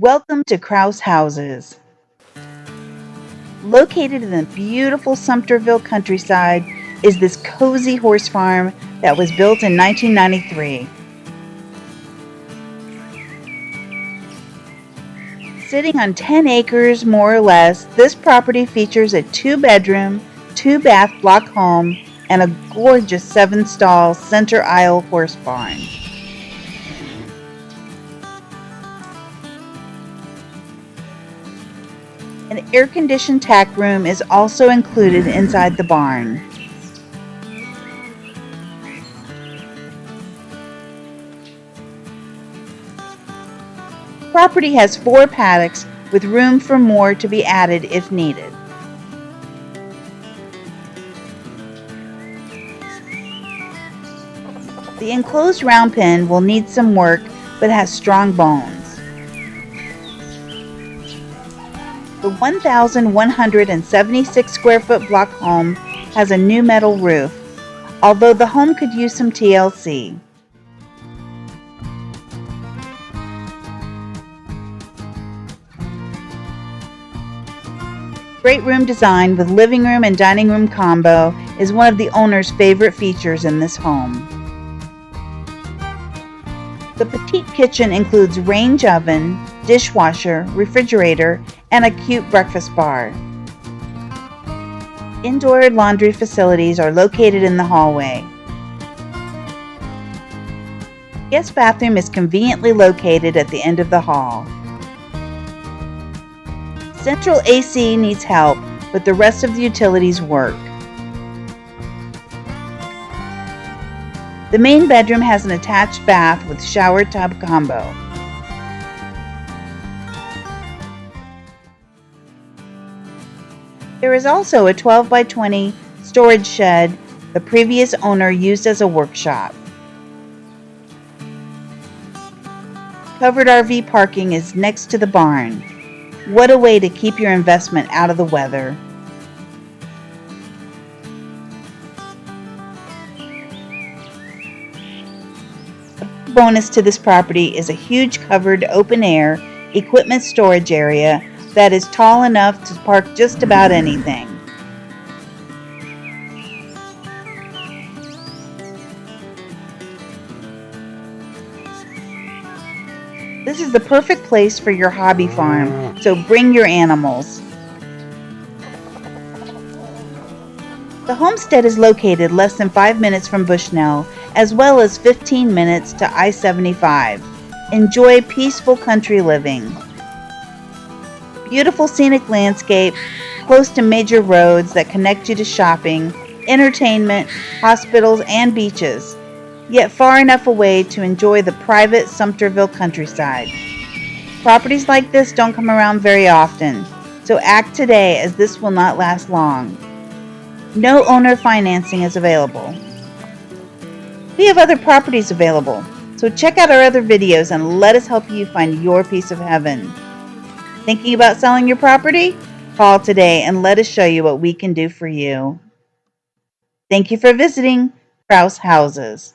Welcome to Krause Houses. Located in the beautiful Sumterville countryside is this cozy horse farm that was built in 1993. Sitting on 10 acres more or less, this property features a 2-bedroom, 2-bath block home and a gorgeous 7-stall center aisle horse barn. An air-conditioned tack room is also included inside the barn. The property has 4 paddocks with room for more to be added if needed. The enclosed round pen will need some work but has strong bones. The 1,176 square foot block home has a new metal roof, although the home could use some TLC. Great room design with living room and dining room combo is one of the owner's favorite features in this home. The petite kitchen includes range oven, dishwasher, refrigerator, and a cute breakfast bar. Indoor laundry facilities are located in the hallway. The guest bathroom is conveniently located at the end of the hall. Central AC needs help, but the rest of the utilities work. The main bedroom has an attached bath with shower tub combo. There is also a 12 by 20 storage shed the previous owner used as a workshop. Covered RV parking is next to the barn. What a way to keep your investment out of the weather. A bonus to this property is a huge covered open air equipment storage area that is tall enough to park just about anything. This is the perfect place for your hobby farm, so bring your animals. The homestead is located less than 5 minutes from Bushnell, as well as 15 minutes to I-75. Enjoy peaceful country living. Beautiful scenic landscape, close to major roads that connect you to shopping, entertainment, hospitals, and beaches, yet far enough away to enjoy the private Sumterville countryside. Properties like this don't come around very often, so act today as this will not last long. No owner financing is available. We have other properties available, so check out our other videos and let us help you find your piece of heaven. Thinking about selling your property? Call today and let us show you what we can do for you. Thank you for visiting Krause Houses.